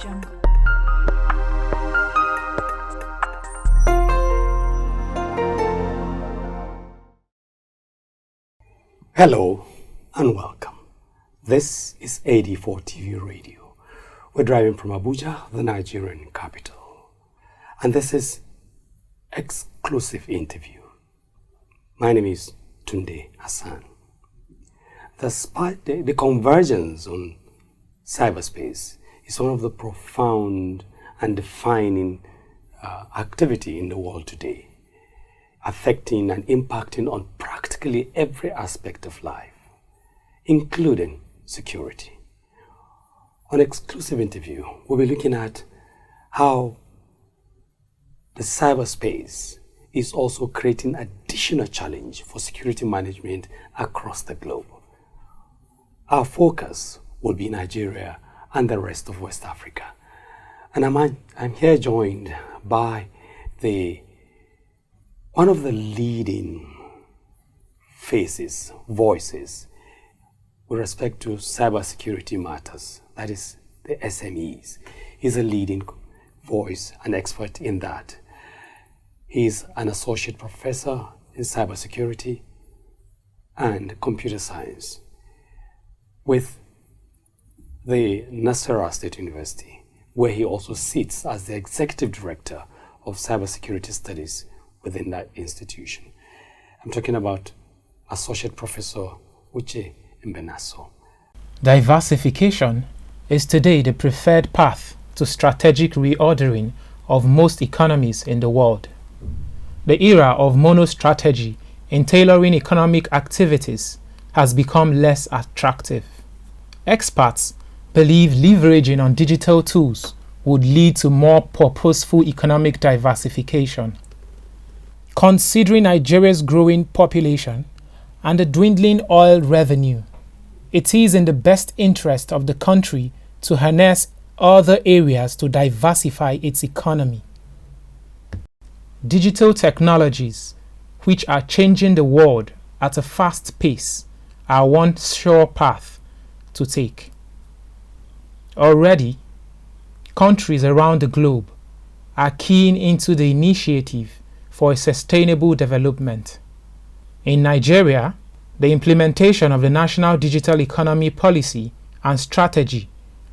jungle. Hello and welcome. This is AD4 TV Radio. We're driving from Abuja, the Nigerian capital. And this is exclusive interview. My name is Tunde Hassan. The convergence on cyberspace is one of the profound and defining activity in the world today, affecting and impacting on practically every aspect of life, including security. On exclusive interview, we'll be looking at how the cyberspace is also creating additional challenge for security management across the globe. Our focus will be Nigeria and the rest of West Africa. And I'm here joined by one of the leading voices with respect to cybersecurity matters, that is the SMEs. He's a leading voice and expert in that. He's an associate professor in cybersecurity and computer science with the Nasarawa State University, where he also sits as the executive director of cybersecurity studies within that institution. I'm talking about Associate Professor Uche Mbenaso. Diversification is today the preferred path to strategic reordering of most economies in the world. The era of monostrategy in tailoring economic activities has become less attractive. Experts believe leveraging on digital tools would lead to more purposeful economic diversification. Considering Nigeria's growing population and the dwindling oil revenue, it is in the best interest of the country to harness other areas to diversify its economy. Digital technologies, which are changing the world at a fast pace, are one sure path to take. Already, countries around the globe are keying into the initiative for a sustainable development. In Nigeria, the implementation of the National Digital Economy Policy and Strategy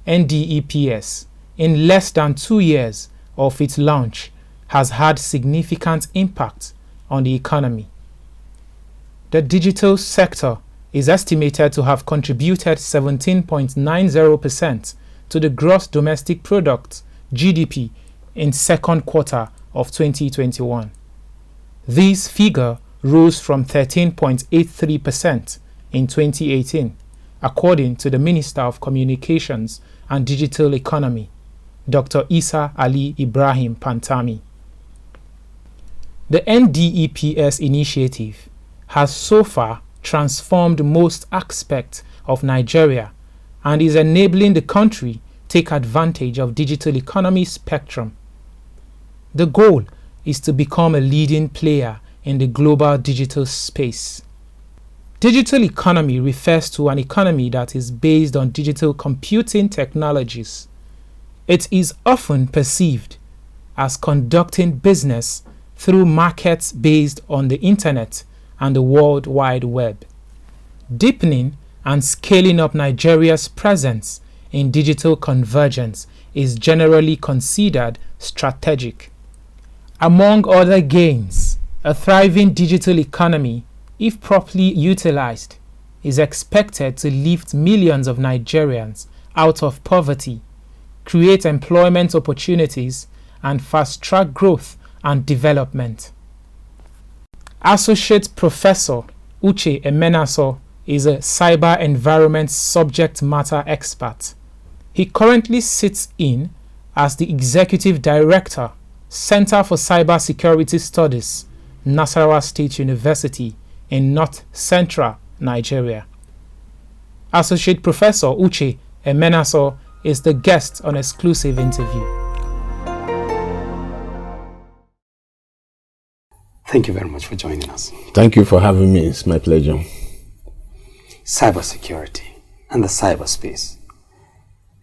(NDEPS) in less than 2 years of its launch has had significant impact on the economy. The digital sector is estimated to have contributed 17.90% to the gross domestic product (GDP) in second quarter of 2021. This figure rose from 13.83% in 2018, according to the Minister of Communications and Digital Economy, Dr. Isa Ali Ibrahim Pantami. The NDEPS initiative has so far transformed most aspects of Nigeria and is enabling the country take advantage of digital economy spectrum. The goal is to become a leading player in the global digital space. Digital economy refers to an economy that is based on digital computing technologies. It is often perceived as conducting business through markets based on the internet and the World Wide Web. Deepening and scaling up Nigeria's presence in digital convergence is generally considered strategic. Among other gains, a thriving digital economy, if properly utilized, is expected to lift millions of Nigerians out of poverty, create employment opportunities, and fast-track growth and development. Associate Professor Uche Mbenaso is a cyber environment subject matter expert. He currently sits in as the Executive Director, Center for Cybersecurity Studies, Nasarawa State University in North Central Nigeria. Associate Professor Uche Mbenaso is the guest on exclusive interview. Thank you very much for joining us. Thank you for having me. It's my pleasure. Cybersecurity and the cyberspace,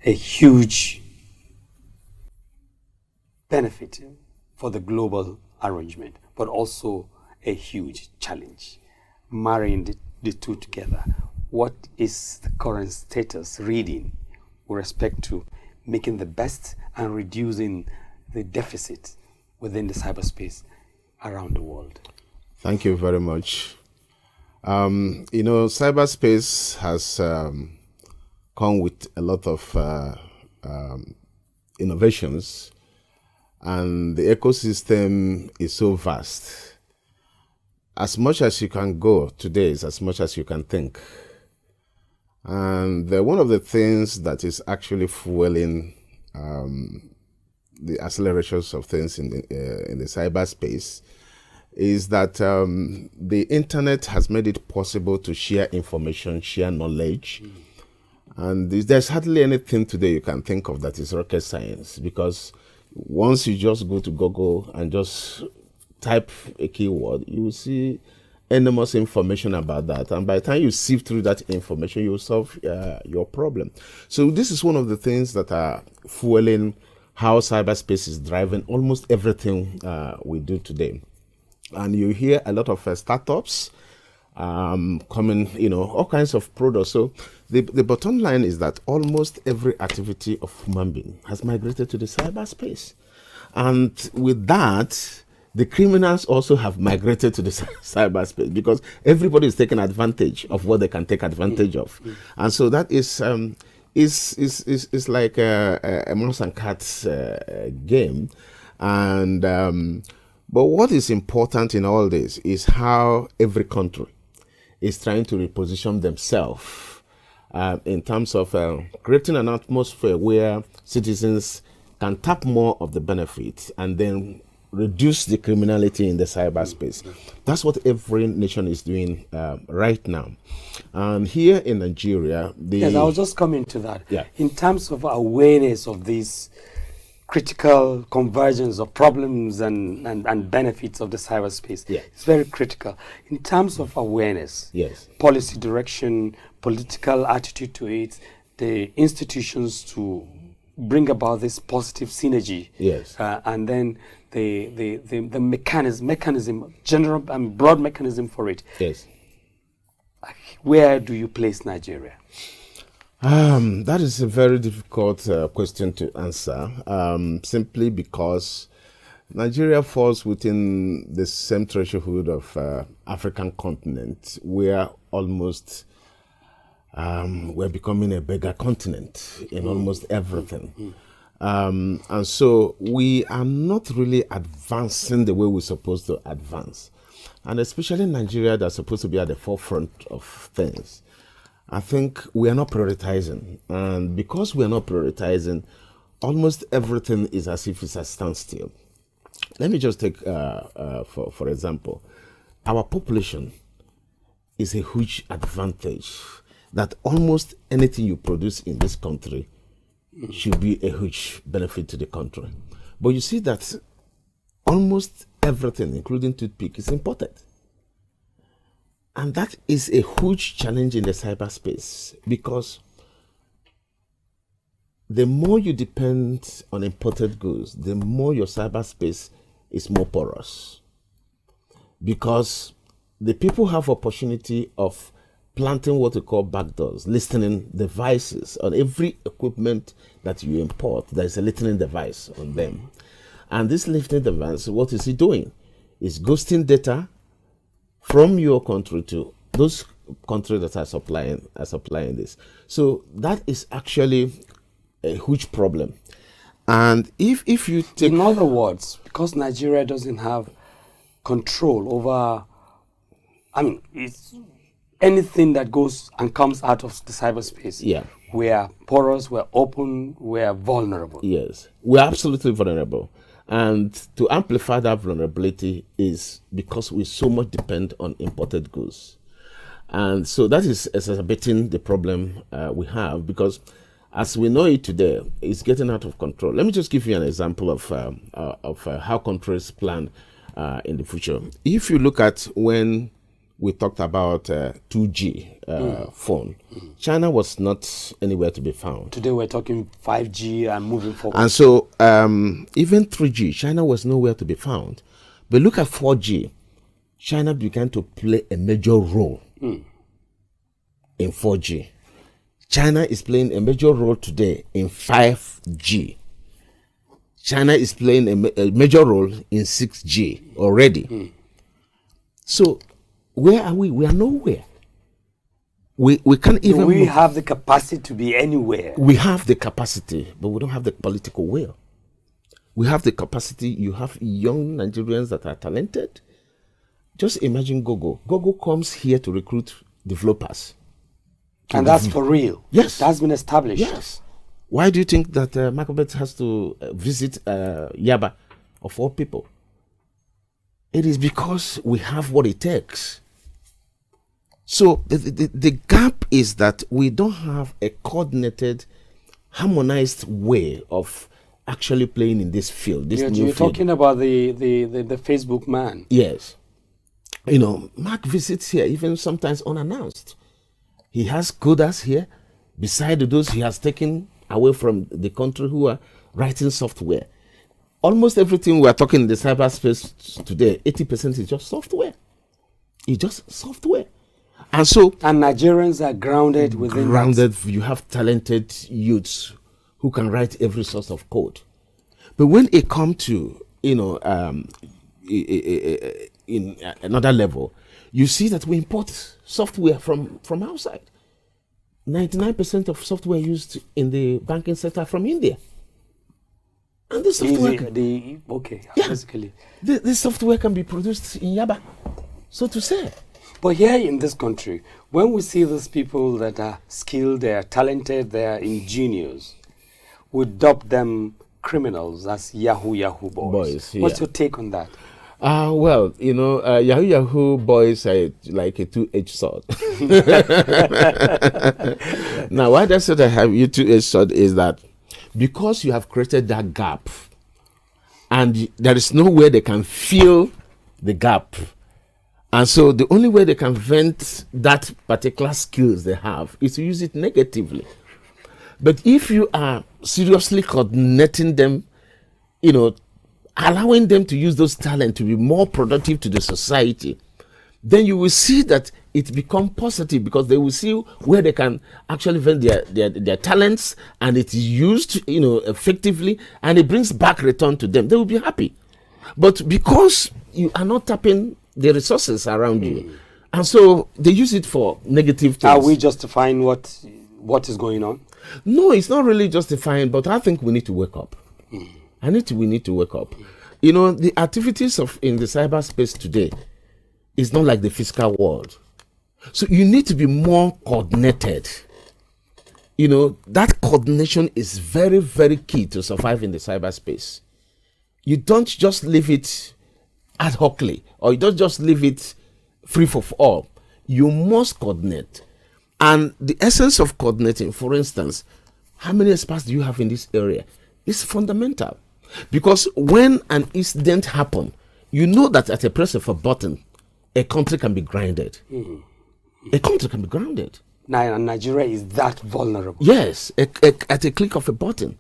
a huge benefit for the global arrangement, but also a huge challenge. Marrying the two together, what is the current status reading with respect to making the best and reducing the deficit within the cyberspace around the world? Thank you very much. Cyberspace has come with a lot of innovations, and the ecosystem is so vast. As much as you can go today is as much as you can think. And one of the things that is actually fueling the accelerations of things in the cyberspace is that the internet has made it possible to share information, share knowledge. And there's hardly anything today you can think of that is rocket science, because once you just go to Google and just type a keyword, you will see enormous information about that. And by the time you sift through that information, you will solve your problem. So this is one of the things that are fueling how cyberspace is driving almost everything we do today. And you hear a lot of startups coming, all kinds of products. So the bottom line is that almost every activity of human being has migrated to the cyberspace. And with that, the criminals also have migrated to the cyberspace, because everybody is taking advantage of what they can take advantage of. And so that is like a mouse and cats game. And but what is important in all this is how every country is trying to reposition themselves in terms of creating an atmosphere where citizens can tap more of the benefits and then reduce the criminality in the cyberspace. That's what every nation is doing right now. And here in Nigeria, yes, I was just coming to that. Yeah. In terms of awareness of these critical convergence of problems and benefits of the cyberspace, Yeah. it's very critical. In terms of awareness, Yes. policy direction, political attitude to it, the institutions to bring about this positive synergy, Yes. and then the mechanism, general and broad mechanism for it. Yes. Where do you place Nigeria? That is a very difficult question to answer, simply because Nigeria falls within the same threshold of African continent, where almost we're becoming a bigger continent in almost everything. And so we are not really advancing the way we're supposed to advance. And especially in Nigeria, that's supposed to be at the forefront of things. I think we are not prioritizing. And because we are not prioritizing, almost everything is as if it's a standstill. Let me just take, for example, our population is a huge advantage, that almost anything you produce in this country should be a huge benefit to the country. But you see that almost everything, including toothpick, is imported. And that is a huge challenge in the cyberspace, because the more you depend on imported goods, the more your cyberspace is more porous. Because the people have opportunity of planting what we call backdoors, listening devices on every equipment that you import. There is a listening device on them. And this listening device, what is it doing? It's ghosting data from your country to those countries that are supplying this. So that is actually a huge problem. And if you take, in other words, because Nigeria doesn't have control over, it's anything that goes and comes out of the cyberspace. Yeah. We are porous, we're open, we're vulnerable. Yes, we're absolutely vulnerable. And to amplify that vulnerability is because we so much depend on imported goods. And so that is exacerbating the problem we have, because as we know it today, it's getting out of control. Let me just give you an example of how countries plan in the future. If you look at when we talked about 2G phone. China was not anywhere to be found. Today we're talking 5G and moving forward. And so even 3G, China was nowhere to be found. But look at 4G. China began to play a major role in 4G. China is playing a major role today in 5G. China is playing a major role in 6G already. So where are we? We are nowhere. We can't even... We have the capacity to be anywhere. We have the capacity, but we don't have the political will. We have the capacity. You have young Nigerians that are talented. Just imagine Google. Google comes here to recruit developers. And that's for real. Yes. That's been established. Yes. Why do you think that Macbeth has to visit Yaba of all people? It is because we have what it takes. So the gap is that we don't have a coordinated, harmonized way of actually playing in this field. You're talking about the Facebook man. Yes. You know, Mark visits here even sometimes unannounced. He has coders here, beside those he has taken away from the country who are writing software. Almost everything we are talking in the cyberspace today, 80% is just software. It's just software. And so... And Nigerians are grounded within that. You have talented youths who can write every source of code. But when it comes to, in another level, you see that we import software from outside. 99% of software used in the banking sector from India. And the software... basically. The software can be produced in Yaba, so to say. But here in this country, when we see these people that are skilled, they are talented, they are ingenious, we dub them criminals as Yahoo boys. What's your take on that? Well, Yahoo boys are like a two-edged sword. Now, why I said I have a two-edged sword is that because you have created that gap and there is no way they can fill the gap. And so the only way they can vent that particular skills they have is to use it negatively. But if you are seriously coordinating them, allowing them to use those talents to be more productive to the society, then you will see that it become positive because they will see where they can actually vent their talents and it is used, effectively, and it brings back return to them. They will be happy. But because you are not tapping the resources around you, and so they use it for negative things. Are we justifying what is going on? No, it's not really justifying, but I think we need to wake up. We need to wake up. The activities in the cyberspace today is not like the physical world. So you need to be more coordinated. That coordination is very, very key to survive in the cyberspace. You don't just leave it ad hocly, or you don't just leave it free for all. You must coordinate. And the essence of coordinating, for instance, how many experts do you have in this area? It's fundamental. Because when an incident happens, you know that at a press of a button, a country can be grounded. A country can be grounded. Now, Nigeria is that vulnerable. Yes, at a click of a button.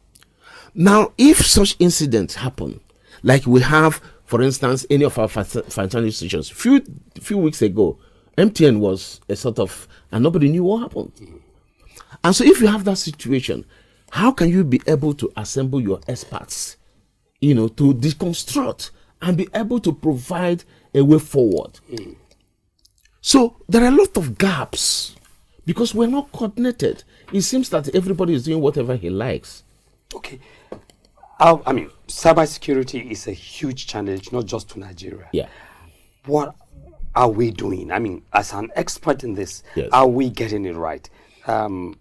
Now, if such incidents happen, like we have, for instance, any of our financial institutions, few weeks ago, MTN was a sort of, and nobody knew what happened. And so if you have that situation, how can you be able to assemble your experts, to deconstruct and be able to provide a way forward? So there are a lot of gaps because we're not coordinated. It seems that everybody is doing whatever he likes. Okay. Cybersecurity is a huge challenge, not just to Nigeria. Yeah. What are we doing? As an expert in this, yes. Are we getting it right? In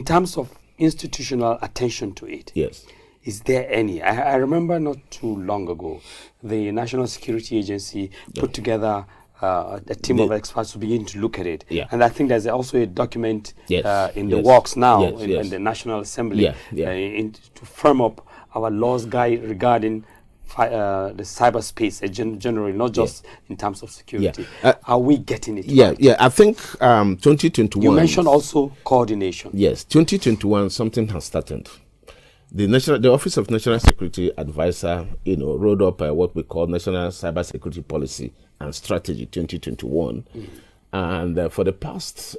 terms of institutional attention to it, yes. Is there any? I remember not too long ago, the National Security Agency put together a team of experts to begin to look at it. Yeah. And I think there's also a document in the yes. works now yes. in the National Assembly to to firm up our laws guide regarding the cyberspace generally, not just in terms of security. Are we getting it? Yeah, right? yeah. I think 2021. You mentioned also coordination. Yes, 2021. Something has started. The Office of National Security Advisor, wrote up what we call National Cybersecurity Policy and Strategy 2021, and for the past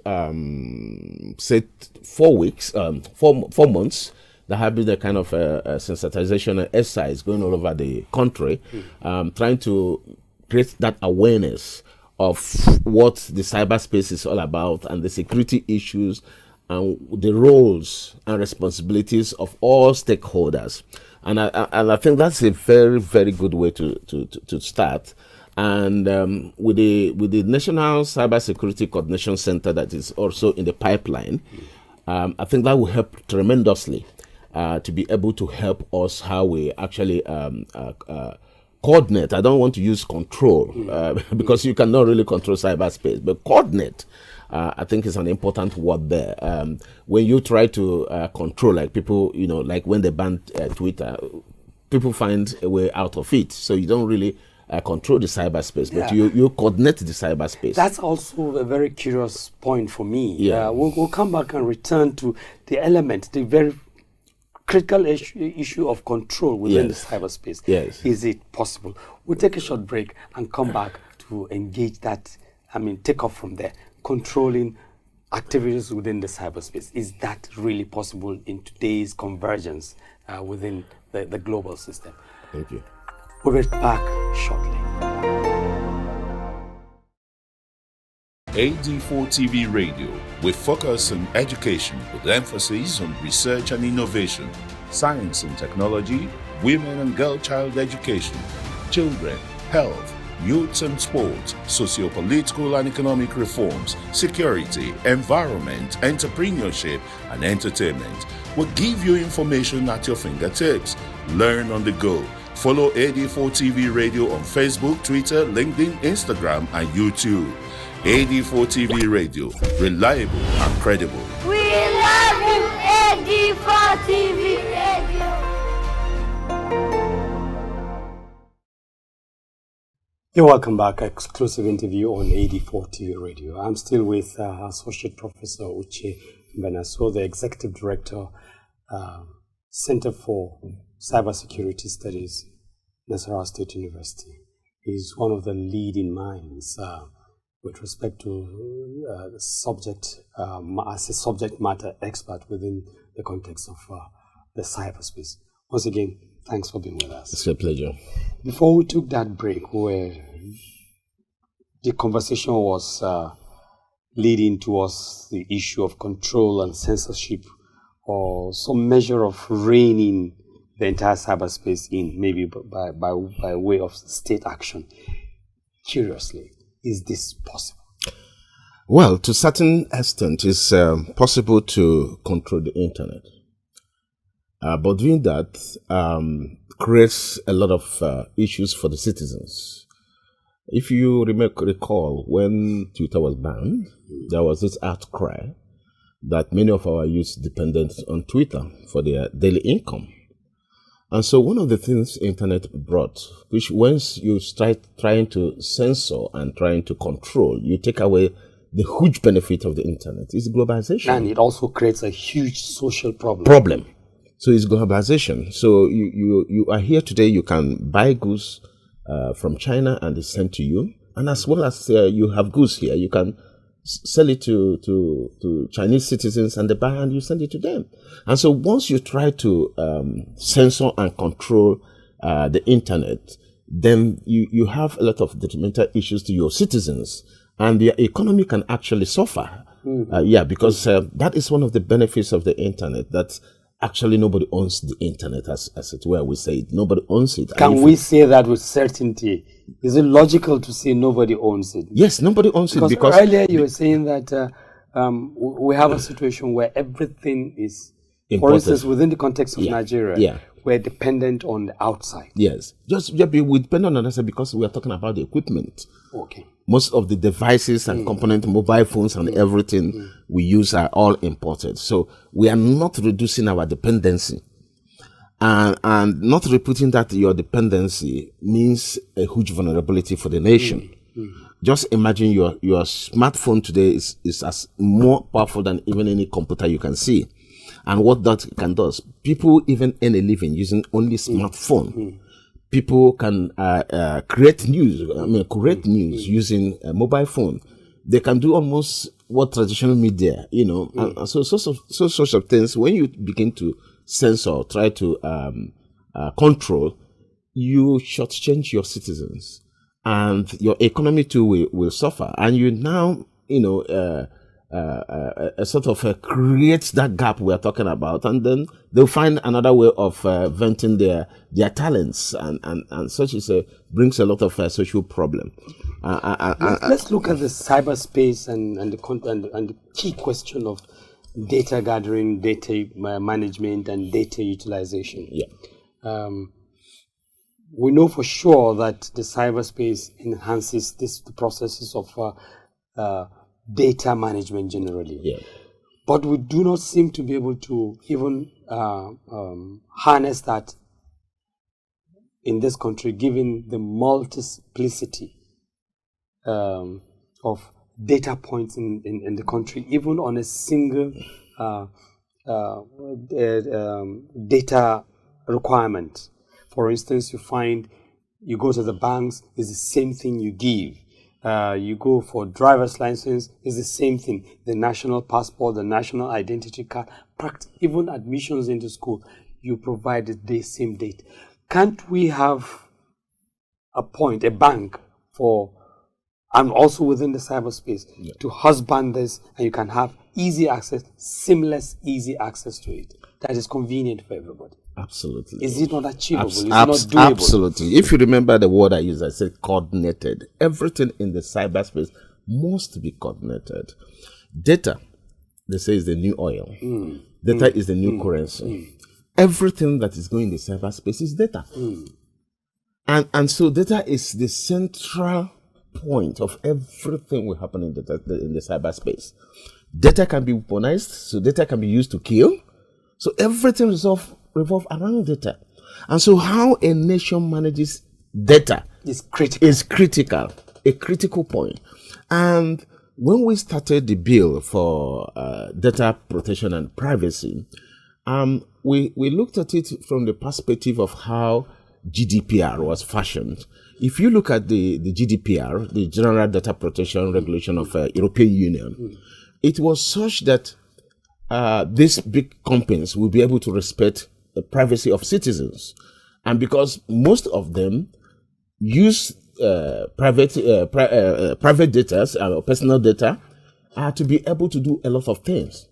say 4 weeks, 4 months, there have been a kind of sensitization exercise going all over the country, trying to create that awareness of what the cyberspace is all about and the security issues and the roles and responsibilities of all stakeholders. And I think that's a very, very good way to start. And with the National Cybersecurity Coordination Center that is also in the pipeline, I think that will help tremendously to be able to help us how we actually coordinate. I don't want to use control because you cannot really control cyberspace, but coordinate, I think, is an important word there. When you try to control, like people, like when they banned Twitter, people find a way out of it. So you don't really control the cyberspace, but you coordinate the cyberspace. That's also a very curious point for me. Yeah. We'll come back and return to the element, the very critical issue of control within the cyberspace. Yes. Is it possible? We'll take a short break and come back to engage that, take off from there. Controlling activities within the cyberspace. Is that really possible in today's convergence within the global system? Thank you. We'll be back shortly. AD4 TV Radio, we focus on education with emphasis on research and innovation, science and technology, women and girl child education, children, health, youth and sports, socio-political and economic reforms, security, environment, entrepreneurship, and entertainment. We'll give you information at your fingertips. Learn on the go. Follow AD4 TV Radio on Facebook, Twitter, LinkedIn, Instagram, and YouTube. AD4 TV Radio, reliable and credible. We love you, AD4 TV Radio. You're welcome back. Exclusive interview on AD4 TV Radio. I'm still with Associate Professor Uche Benaso, the Executive Director, Center for Cybersecurity Studies, Nasarawa State University. He's one of the leading minds with respect to the subject, as a subject matter expert within the context of the cyberspace. Once again, thanks for being with us. It's a pleasure. Before we took that break, where the conversation was leading towards the issue of control and censorship, or some measure of reining the entire cyberspace in, maybe by way of state action. Curiously, is this possible? Well, to a certain extent, it's possible to control the internet. But doing that creates a lot of issues for the citizens. If you recall, when Twitter was banned, there was this outcry that many of our youth depended on Twitter for their daily income. And so one of the things internet brought, which once you start trying to censor and trying to control, you take away the huge benefit of the internet, is globalization. And it also creates a huge social problem. So it's globalization. So you are here today, you can buy goods from China and it's sent to you. And as well as you have goods here, you can sell it to Chinese citizens and they buy and you send it to them. And so once you try to censor and control the internet, then you have a lot of detrimental issues to your citizens and the economy can actually suffer. Because that is one of the benefits of the internet, that actually nobody owns the internet, as it were. We say it. Nobody owns it. Can we say that with certainty? Is it logical to say nobody owns it? Yes, nobody owns it because earlier you were saying that we have a situation where everything is imported. For instance, within the context of Nigeria, we're dependent on the outside. Yes, we depend on the outside because we are talking about the equipment. Okay. Most of the devices and components, mobile phones and everything we use are all imported. So we are not reducing our dependency. And not reporting that your dependency means a huge vulnerability for the nation. Just imagine your smartphone today is as more powerful than even any computer you can see. And what that can do is people even earn a living using only smartphone. People can create news using a mobile phone. They can do almost what traditional media, and so sorts of things. When you begin to censor or try to control, you shortchange your citizens, and your economy too will suffer. And you now, sort of creates that gap we're talking about, and then they'll find another way of venting their talents, and such brings a lot of social problem. Let's look at the cyberspace and the key question of data gathering, data management, and data utilization. Yeah. We know for sure that the cyberspace enhances the processes of data management generally. Yeah. But we do not seem to be able to even harness that in this country, given the multiplicity of data points in the country, even on a single data requirement. For instance, you go to the banks, it's the same thing you give. You go for driver's license, it's the same thing. The national passport, the national identity card, even admissions into school, you provide the same date. Can't we have a bank for, and also within the cyberspace, to husband this, and you can have easy access, seamless, easy access to it that is convenient for everybody? Absolutely. Is it not achievable? Is it not doable? Absolutely. If you remember the word I used, I said coordinated. Everything in the cyberspace must be coordinated. Data, they say, is the new oil. Data is the new currency. Everything that is going in the cyberspace is data. And so data is the central point of everything will happen in the cyberspace. Data can be weaponized, so data can be used to kill. So everything revolve around data. And so how a nation manages data is critical. A critical point. And when we started the bill for data protection and privacy, we looked at it from the perspective of how GDPR was fashioned. If you look at the GDPR, the General Data Protection Regulation of European Union, it was such that these big companies will be able to respect the privacy of citizens. And because most of them use private data, personal data, to be able to do a lot of things.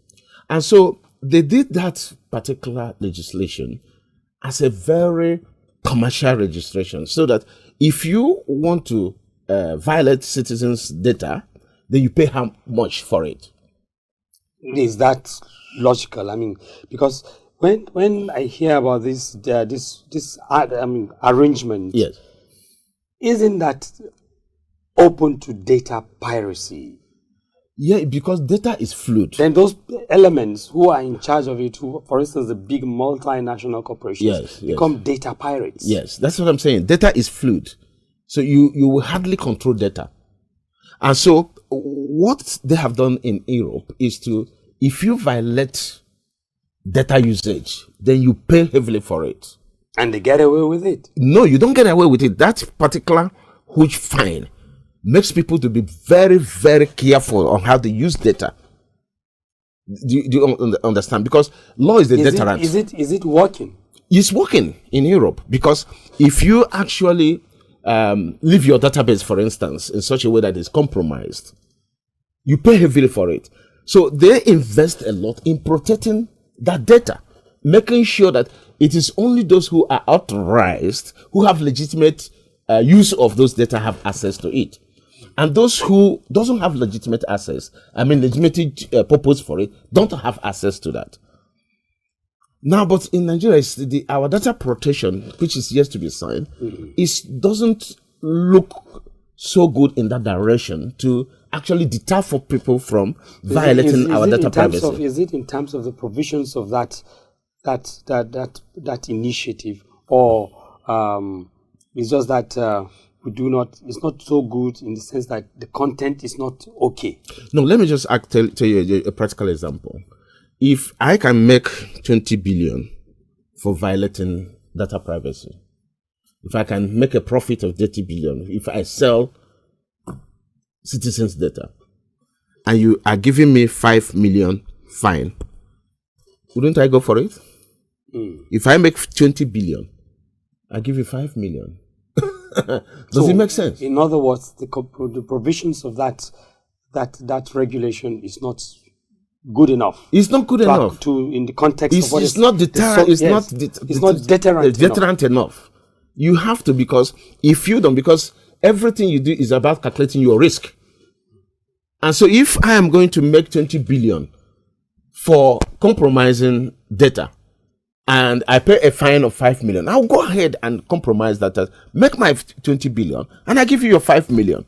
And so they did that particular legislation as a very commercial registration, so that if you want to violate citizens' data, then you pay how much for it. Is that logical? I mean, because when I hear about this arrangement, Yes, isn't that open to data piracy? Yeah, because data is fluid. Then those elements who are in charge of it, for instance, the big multinational corporations, become data pirates. Yes, that's what I'm saying. Data is fluid. So you will hardly control data. And so what they have done in Europe is to, if you violate data usage, then you pay heavily for it. And they get away with it? No, you don't get away with it. That particular huge fine makes people to be very, very careful on how they use data. Do you understand? Because law is the deterrent. Is it working? It's working in Europe, because if you actually leave your database, for instance, in such a way that is compromised, you pay heavily for it. So they invest a lot in protecting that data, making sure that it is only those who are authorized, who have legitimate use of those data, have access to it. And those who doesn't have legitimate access, legitimate purpose for it, don't have access to that. Now, but in Nigeria, our data protection, which is yet to be signed, doesn't look so good in that direction to actually deter for people from violating our data privacy. Is it in terms of the provisions of that that initiative, or it's just that it's not so good in the sense that the content is not okay? No, let me just tell you a practical example. If I can make 20 billion for violating data privacy, if I can make a profit of 30 billion, if I sell citizens' data, and you are giving me 5 million fine, wouldn't I go for it? If I make 20 billion, I give you 5 million. Does it make sense? In other words, the provisions of that regulation is not good enough. It's not good enough. In the context of what it's not deterrent. It's not deterrent enough. You have to, because if you don't, because everything you do is about calculating your risk. And so if I am going to make 20 billion for compromising data, and I pay a fine of 5 million, I'll go ahead and compromise that, make my 20 billion, and I give you your 5 million.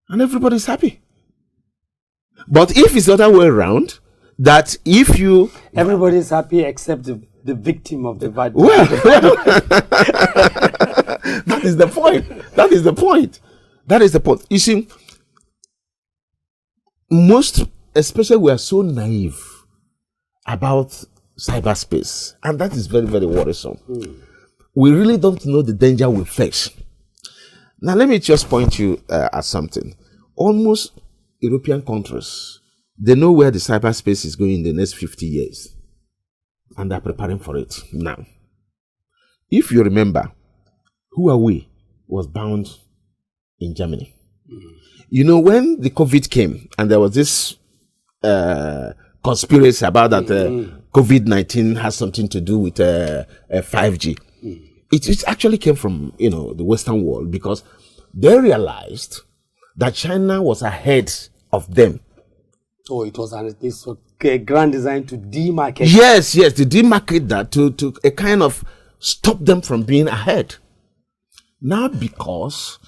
And everybody's happy. But if it's the other way around, that if you... Everybody's happy except the victim of the bad. Well, that is the point. That is the point. That is the point. You see, especially we are so naive about cyberspace, and that is very, very worrisome. We really don't know the danger we face. Now, let me just point you at something. Almost European countries, they know where the cyberspace is going in the next 50 years, and they're preparing for it now. If you remember, Huawei was bound in Germany. You know, when the COVID came, and there was this conspiracy about that COVID-19 has something to do with 5G. It actually came from, the Western world, because they realized that China was ahead of them. Oh, it was a grand design to demarcate. Yes, to demarcate that, to a kind of stop them from being ahead. Now, because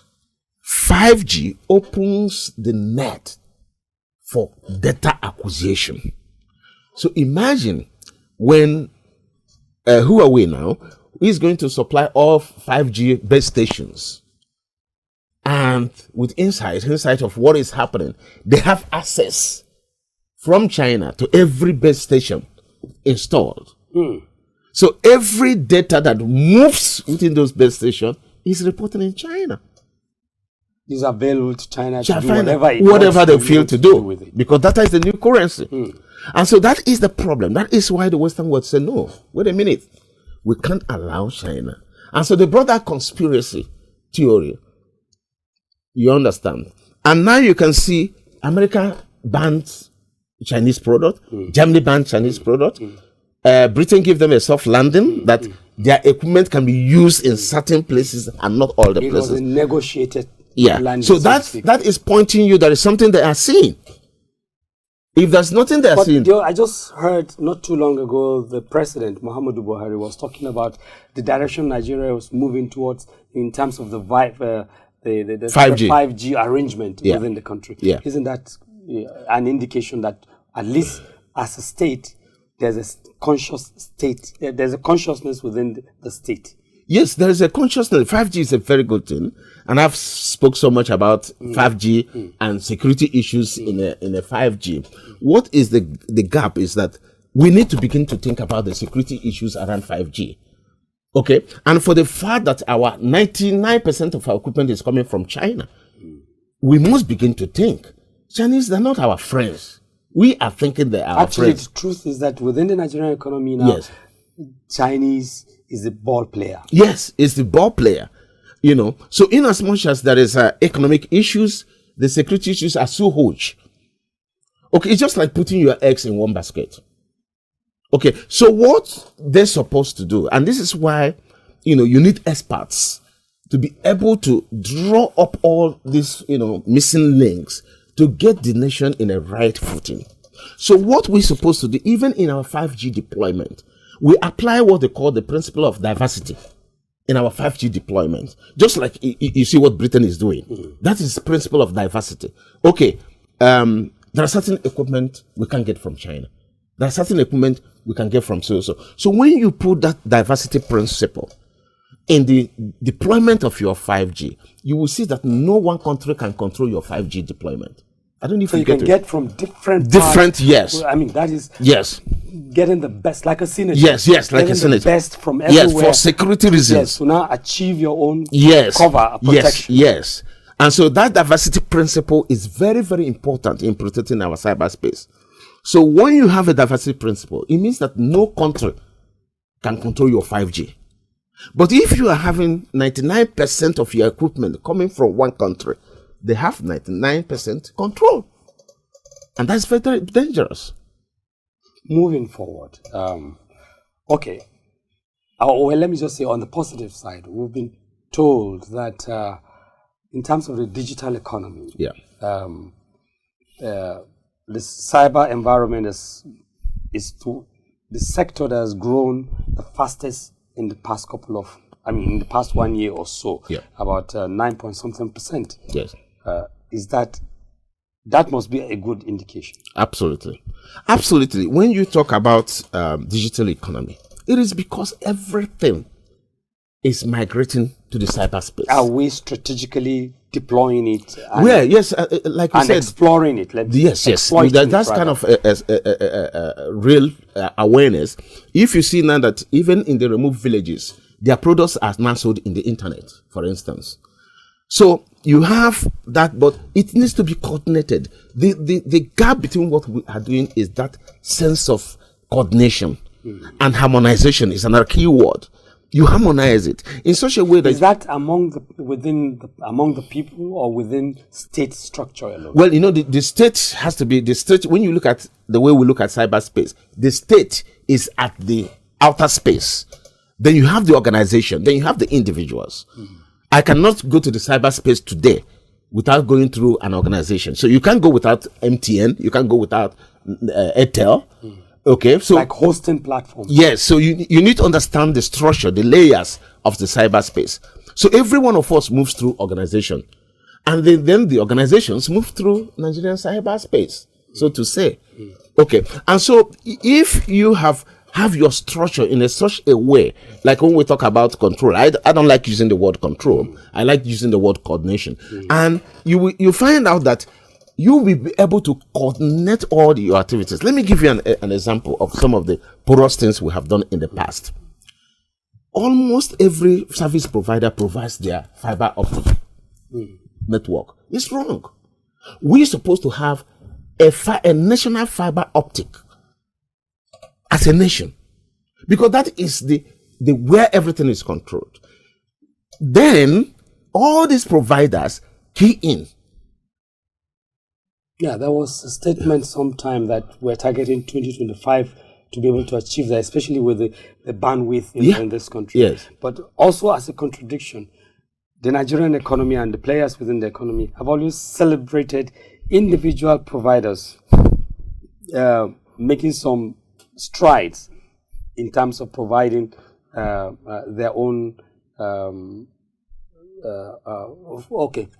5G opens the net for data acquisition. So imagine when Huawei now is going to supply all 5G base stations, and with insight of what is happening, they have access from China to every base station installed. So every data that moves within those base stations is reported in China. Is available to China to do whatever they feel to do with it, because data is the new currency. And so that is the problem. That is why the Western world said, no, wait a minute, we can't allow China. And so they brought that conspiracy theory. You understand? And now you can see America banned Chinese product, Germany banned Chinese product, Britain gave them a soft landing that their equipment can be used in certain places and not all the places. It was a negotiated. So that is pointing you there is something they are seeing. If there's nothing they are seeing. I just heard not too long ago the president, Muhammadu Buhari, was talking about the direction Nigeria was moving towards in terms of the 5G arrangement within the country. Isn't that an indication that at least as a state, there's a consciousness within the state? Yes, there is a consciousness. 5G is a very good thing. And I've spoke so much about 5G and security issues in a 5G. What is the gap is that we need to begin to think about the security issues around 5G. Okay? And for the fact that our 99% of our equipment is coming from China, we must begin to think. Chinese, they're not our friends. We are thinking they are our friends. The truth is that within the Nigerian economy now, Chinese is the ball player. Yes, it's the ball player. So in as much as there is economic issues, the security issues are so huge. Okay, it's just like putting your eggs in one basket. Okay, so what they're supposed to do, and this is why, you need experts to be able to draw up all these, missing links to get the nation in a right footing. So what we're supposed to do, even in our 5G deployment, we apply what they call the principle of diversity in our 5G deployment. Just like you see what Britain is doing. That is the principle of diversity. Okay, there are certain equipment we can't get from China. There's certain equipment we can get from so. So when you put that diversity principle in the deployment of your 5G, you will see that no one country can control your 5G deployment. I don't know if So you can get from different parts. Yes. I mean, that is yes. getting the best, like a synergy. Yes, like a synergy. The best from everywhere. Yes, for security reasons. Yes, to now achieve your own cover, protection. Yes. And so that diversity principle is very, very important in protecting our cyberspace. So when you have a diversity principle, it means that no country can control your 5G. But if you are having 99% of your equipment coming from one country, they have 99% control. And that's very dangerous. Moving forward, okay. Well, let me just say on the positive side, we've been told that in terms of the digital economy, the cyber environment is the sector that has grown the fastest in the past in the past 1 year or so, about 9.something%. Yes. Is that must be a good indication? Absolutely. When you talk about digital economy, it is because everything is migrating to the cyberspace. Are we strategically deploying it? Yes, like you said, exploring it. Yes. That's kind of a real awareness. If you see now that even in the remote villages, their products are now sold in the internet, for instance. So you have that, but it needs to be coordinated. The gap between what we are doing is that sense of coordination and harmonization is another key word. You harmonize it in such a way that is that among the people or within state structure alone? Well, the state has to be the state. When you look at the way we look at cyberspace, the state is at the outer space. Then you have the organization. Then you have the individuals. I cannot go to the cyberspace today without going through an organization. So you can't go without MTN. You can't go without Airtel. Okay, so like hosting platforms. Yes, so you need to understand the structure, the layers of the cyberspace. So every one of us moves through organization, and then the organizations move through Nigerian cyberspace, so to say. Okay, and so if you have your structure in such a way, like when we talk about control, I don't like using the word control. I like using the word coordination, and you find out that you will be able to coordinate all your activities. Let me give you an example of some of the porous things we have done in the past. Almost every service provider provides their fiber optic network. It's wrong. We're supposed to have a national fiber optic as a nation, because that is the where everything is controlled. Then all these providers key in. Yeah, there was a statement sometime that we're targeting 2025 to be able to achieve that, especially with the bandwidth in this country. Yes. But also as a contradiction, the Nigerian economy and the players within the economy have always celebrated individual providers making some strides in terms of providing their own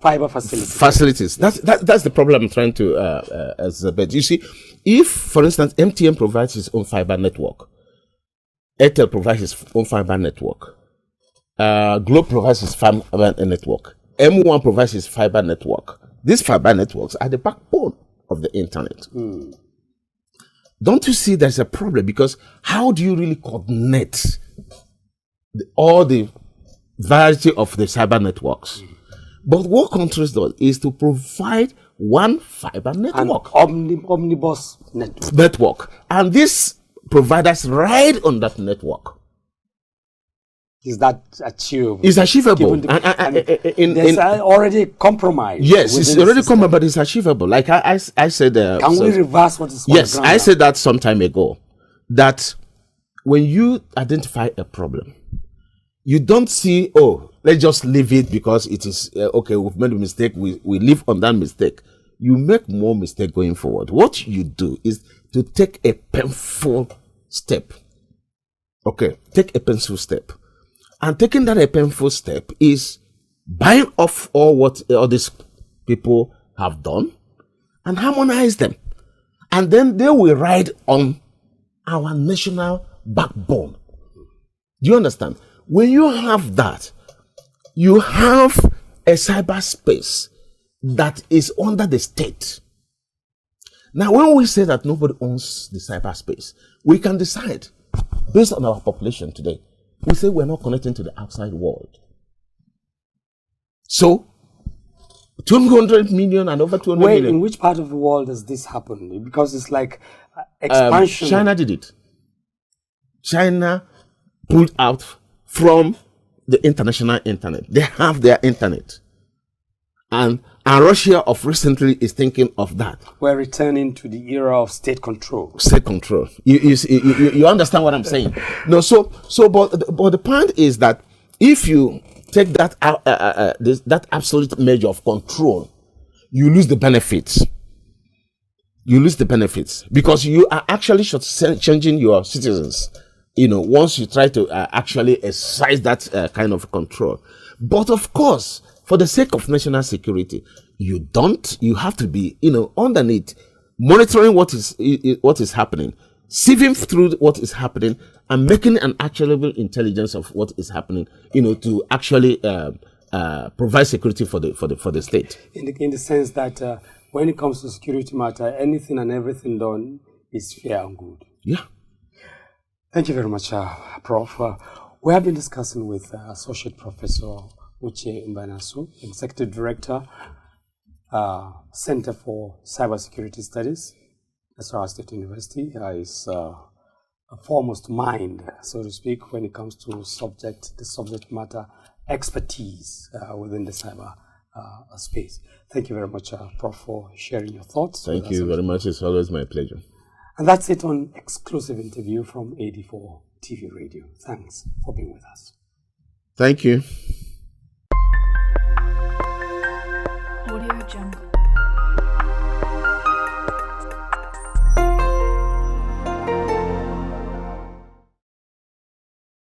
fiber facilities. That's the problem I'm trying to exhibit. You see, if, for instance, MTN provides its own fiber network, Airtel provides its own fiber network, Globe provides its fiber network, M1 provides its fiber network. These fiber networks are the backbone of the internet. Don't you see there's a problem? Because how do you really coordinate all the variety of the cyber networks? But what countries do is to provide one fiber network. An omnibus network. And these providers ride on that network. Is that achievable? It's achievable. There's already compromise. Yes, it's already compromised, but it's achievable. Like I said... Can we reverse what is going on? Yes, I said that some time ago. That when you identify a problem, you don't see, let's just leave it because it is, we've made a mistake, we live on that mistake. You make more mistake going forward. What you do is to take a painful step. Okay, take a painful step. And taking that a painful step is buying off all these people have done and harmonize them. And then they will ride on our national backbone. Do you understand? When you have that, you have a cyberspace that is under the state. Now, when we say that nobody owns the cyberspace, we can decide, based on our population today, we say we're not connecting to the outside world. So, 200 million and over 200 million. In which part of the world does this happen? Because it's like expansion. China did it. China pulled out from the international internet. They have their internet. And Russia of recently is thinking of that. We're returning to the era of state control. State control. You understand what I'm saying? No, but the point is that if you take that that absolute measure of control, you lose the benefits. You lose the benefits because you are actually changing your citizens. Once you try to actually exercise that kind of control. But of course, for the sake of national security, you have to be, underneath, monitoring what is happening, sieving through what is happening, and making an actionable intelligence of what is happening, to actually provide security for the state. In the sense that when it comes to security matter, anything and everything done is fair and good. Yeah. Thank you very much, Prof. We have been discussing with Associate Professor Uche Mbanasu, Executive Director, Center for Cybersecurity Studies, Nasarawa State University. Is a foremost mind, so to speak, when it comes to the subject matter expertise within the cyber space. Thank you very much, Prof, for sharing your thoughts. Thank you very much. It's always my pleasure. And that's it on exclusive interview from AD4 TV Radio. Thanks for being with us. Thank you. Audio Jungle.